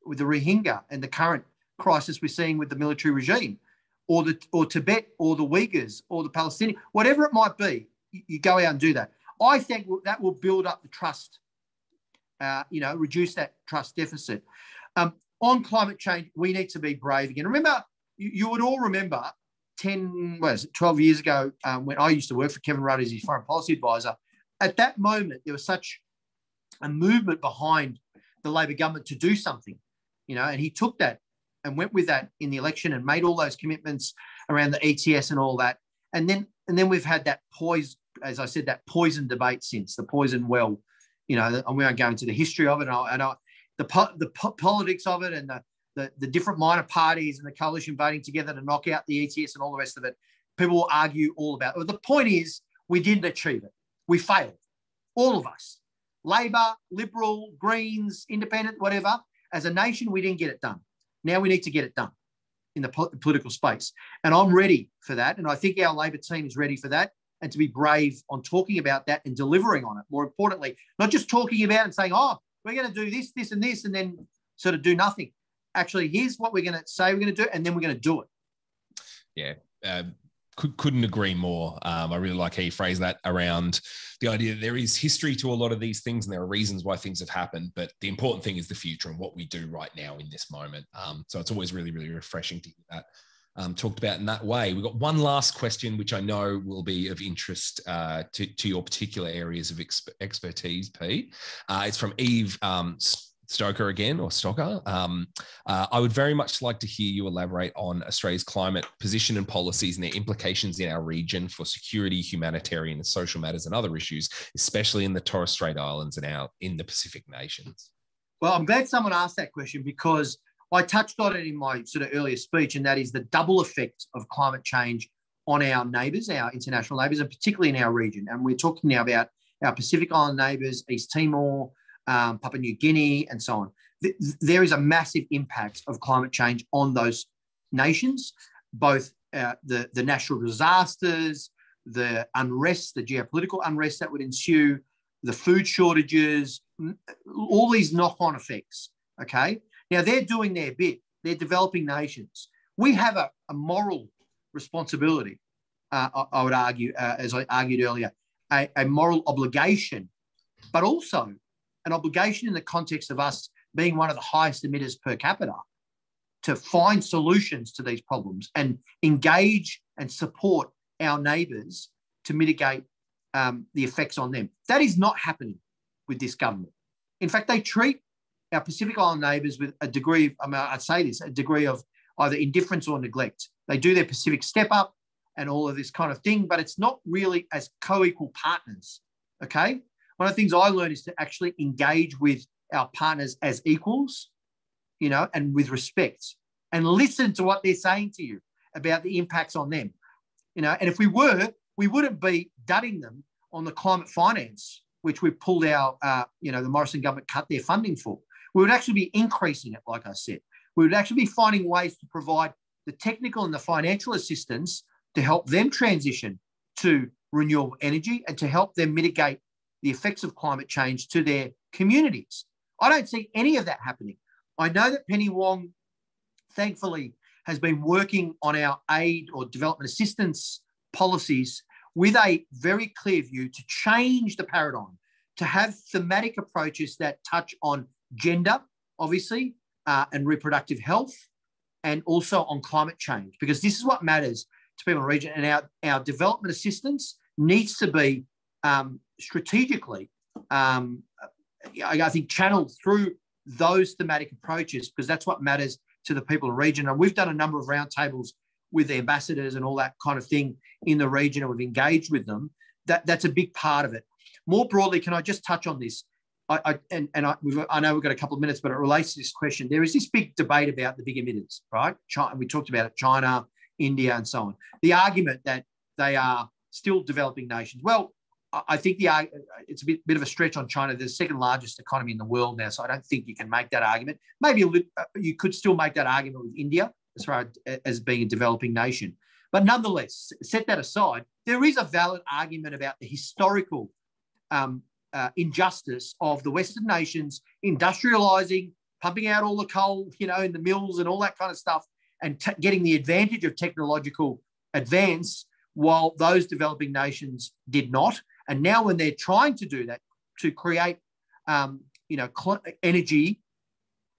with the Rohingya and the current crisis we're seeing with the military regime, or Tibet, or the Uyghurs, or the Palestinians, whatever it might be. You go out and do that. I think that will build up the trust, reduce that trust deficit. On climate change, we need to be brave again. Remember, you would all remember 12 years ago when I used to work for Kevin Rudd as his foreign policy advisor. At that moment, there was such a movement behind the Labor government to do something, you know, and he took that and went with that in the election and made all those commitments around the ETS and all that. And then we've had that poison debate since, the poison well, you know, and we won't go into the history of it the politics of it and the different minor parties and the coalition voting together to knock out the ETS and all the rest of it. People will argue all about it. But the point is, we didn't achieve it. We failed, all of us. Labor, Liberal, Greens, Independent, whatever. As a nation, we didn't get it done. Now we need to get it done in the political space. And I'm ready for that. And I think our Labor team is ready for that, and to be brave on talking about that and delivering on it. More importantly, not just talking about and saying, oh, we're going to do this, this, and this, and then sort of do nothing. Actually, here's what we're going to say we're going to do, and then we're going to do it. Yeah. Couldn't agree more. I really like how you phrase that around the idea that there is history to a lot of these things and there are reasons why things have happened, but the important thing is the future and what we do right now in this moment. So it's always really, really refreshing to hear that talked about in that way. We've got one last question, which I know will be of interest to your particular areas of expertise, Pete. It's from Eve Stoker again, or Stocker. I would very much like to hear you elaborate on Australia's climate position and policies and their implications in our region for security, humanitarian and social matters and other issues, especially in the Torres Strait Islands and in the Pacific nations. Well, I'm glad someone asked that question because I touched on it in my sort of earlier speech, and that is the double effect of climate change on our neighbours, our international neighbours, and particularly in our region. And we're talking now about our Pacific Island neighbours, East Timor, Papua New Guinea, and so on. There is a massive impact of climate change on those nations, both the natural disasters, the unrest, the geopolitical unrest that would ensue, the food shortages, all these knock-on effects, okay? Now, they're doing their bit. They're developing nations. We have a moral responsibility, I would argue, as I argued earlier, a moral obligation, but also an obligation in the context of us being one of the highest emitters per capita to find solutions to these problems and engage and support our neighbours to mitigate the effects on them. That is not happening with this government. In fact, they treat our Pacific Island neighbours with a degree of, a degree of either indifference or neglect. They do their Pacific step up and all of this kind of thing, but it's not really as co-equal partners, okay? One of the things I learned is to actually engage with our partners as equals, you know, and with respect, and listen to what they're saying to you about the impacts on them, you know. And if we were, we wouldn't be dudding them on the climate finance which we pulled our, the Morrison government cut their funding for. We would actually be increasing it, like I said. We would actually be finding ways to provide the technical and the financial assistance to help them transition to renewable energy and to help them mitigate the effects of climate change to their communities. I don't see any of that happening. I know that Penny Wong, thankfully, has been working on our aid or development assistance policies with a very clear view to change the paradigm, to have thematic approaches that touch on gender, obviously, and reproductive health, and also on climate change, because this is what matters to people in the region. And our development assistance needs to be strategically, I think, channeled through those thematic approaches, because that's what matters to the people in the region. And we've done a number of roundtables with the ambassadors and all that kind of thing in the region, and we've engaged with them. That's a big part of it. More broadly, can I just touch on this? I know we've got a couple of minutes, but it relates to this question. There is this big debate about the big emitters, right? We talked about it, China, India, and so on. The argument that they are still developing nations. Well, I think it's a bit of a stretch on China. They're the second largest economy in the world now, so I don't think you can make that argument. Maybe you could still make that argument with India as far as being a developing nation. But nonetheless, set that aside, there is a valid argument about the historical injustice of the Western nations industrializing, pumping out all the coal, in the mills and all that kind of stuff, and getting the advantage of technological advance, while those developing nations did not. And now when they're trying to do that, to create, energy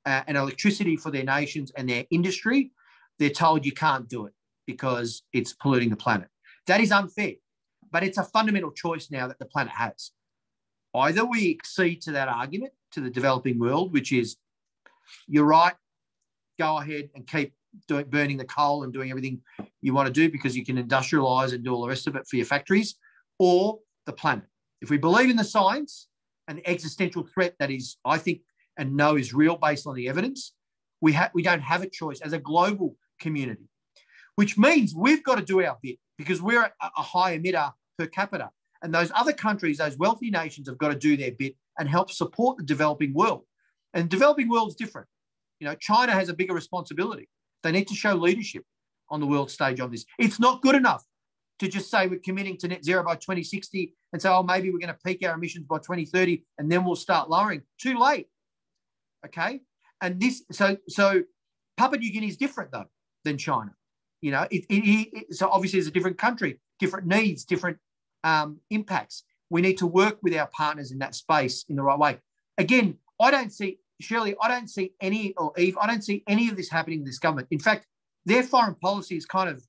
and electricity for their nations and their industry, they're told you can't do it because it's polluting the planet. That is unfair, but it's a fundamental choice now that the planet has. Either we accede to that argument to the developing world, which is, you're right, go ahead and keep burning the coal and doing everything you want to do because you can industrialize and do all the rest of it for your factories, or the planet. If we believe in the science and the existential threat that is, I think, and know is real based on the evidence, we don't have a choice as a global community, which means we've got to do our bit because we're a high emitter per capita. And those other countries, those wealthy nations, have got to do their bit and help support the developing world. And the developing world is different. China has a bigger responsibility. They need to show leadership on the world stage on this. It's not good enough to just say we're committing to net zero by 2060 and say, maybe we're going to peak our emissions by 2030 and then we'll start lowering. Too late. Okay? And this, so Papua New Guinea is different though than China. So obviously it's a different country, different needs, different impacts. We need to work with our partners in that space in the right way. Again, Shirley, I don't see any, or Eve, I don't see any of this happening in this government. In fact, their foreign policy is kind of,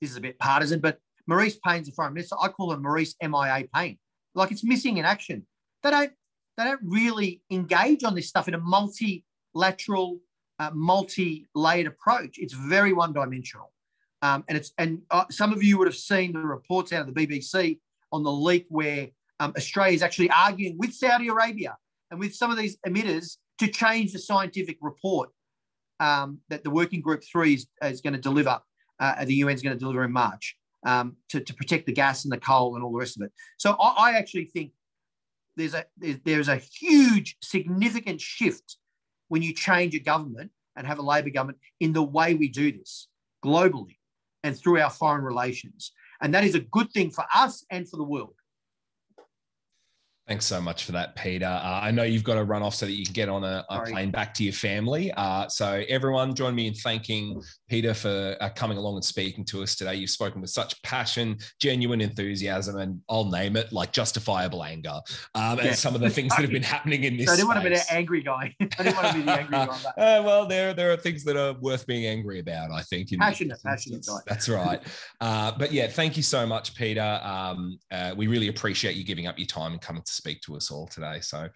this is a bit partisan, but Maurice Payne's the foreign minister. I call him Maurice MIA Payne. Like, it's missing in action. They don't really engage on this stuff in a multilateral, multi-layered approach. It's very one-dimensional. And some of you would have seen the reports out of the BBC on the leak where Australia is actually arguing with Saudi Arabia and with some of these emitters to change the scientific report that the Working Group 3 is going to deliver, the UN is going to deliver in March, to protect the gas and the coal and all the rest of it. So I actually think there's a huge, significant shift when you change a government and have a Labor government in the way we do this globally and through our foreign relations. And that is a good thing for us and for the world. Thanks so much for that, Peter. I know you've got to run off so that you can get on a plane back to your family. So everyone, join me in thanking Peter for coming along and speaking to us today. You've spoken with such passion, genuine enthusiasm, and I'll name it, like justifiable anger. And some of the things that have been happening in this So I didn't space. want to be the angry guy. I didn't want to be the angry guy. Well, there are things that are worth being angry about, I think. Passionate guy. That's right. But yeah, thank you so much, Peter. We really appreciate you giving up your time and coming to speak to us all today. So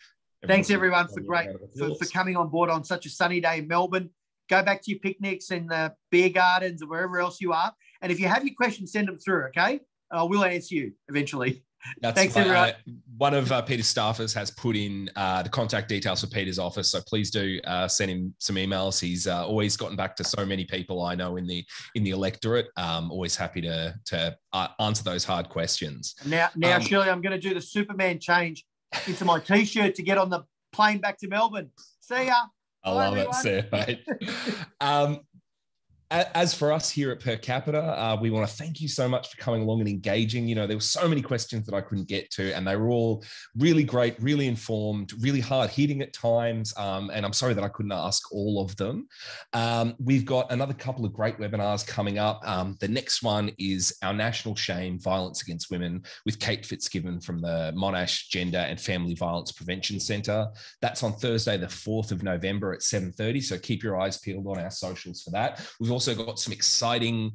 thanks everyone for coming on board on such a sunny day in Melbourne. Go back to your picnics and the beer gardens or wherever else you are. And if you have your questions, send them through, okay? I will answer you eventually. That's Thanks, why, everyone. one of Peter's staffers has put in the contact details for Peter's office. So please do send him some emails. He's always gotten back to so many people I know in the electorate. Always happy to answer those hard questions. Now, Shirley, I'm going to do the Superman change into my T-shirt to get on the plane back to Melbourne. See ya. I love it. See you, mate. As for us here at Per Capita, we want to thank you so much for coming along and engaging. You know, there were so many questions that I couldn't get to, and they were all really great, really informed, really hard hitting at times. And I'm sorry that I couldn't ask all of them. We've got another couple of great webinars coming up. The next one is our National Shame, Violence Against Women, with Kate Fitzgibbon from the Monash Gender and Family Violence Prevention Centre. That's on Thursday, the 4th of November at 7:30. So keep your eyes peeled on our socials for that. We've also got some exciting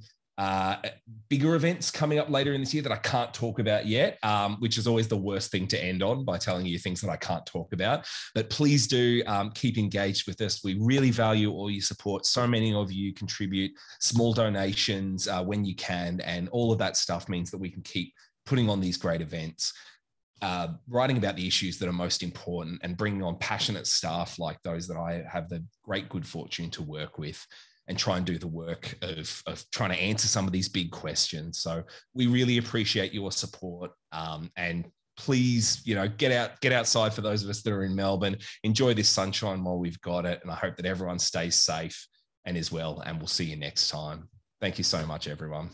bigger events coming up later in this year that I can't talk about yet, which is always the worst thing to end on, by telling you things that I can't talk about. But please do keep engaged with us. We really value all your support. So many of you contribute small donations when you can, and all of that stuff means that we can keep putting on these great events. Writing about the issues that are most important and bringing on passionate staff like those that I have the great good fortune to work with, and try and do the work of trying to answer some of these big questions. So we really appreciate your support. And please, you know, get outside for those of us that are in Melbourne. Enjoy this sunshine while we've got it. And I hope that everyone stays safe and is well. And we'll see you next time. Thank you so much, everyone.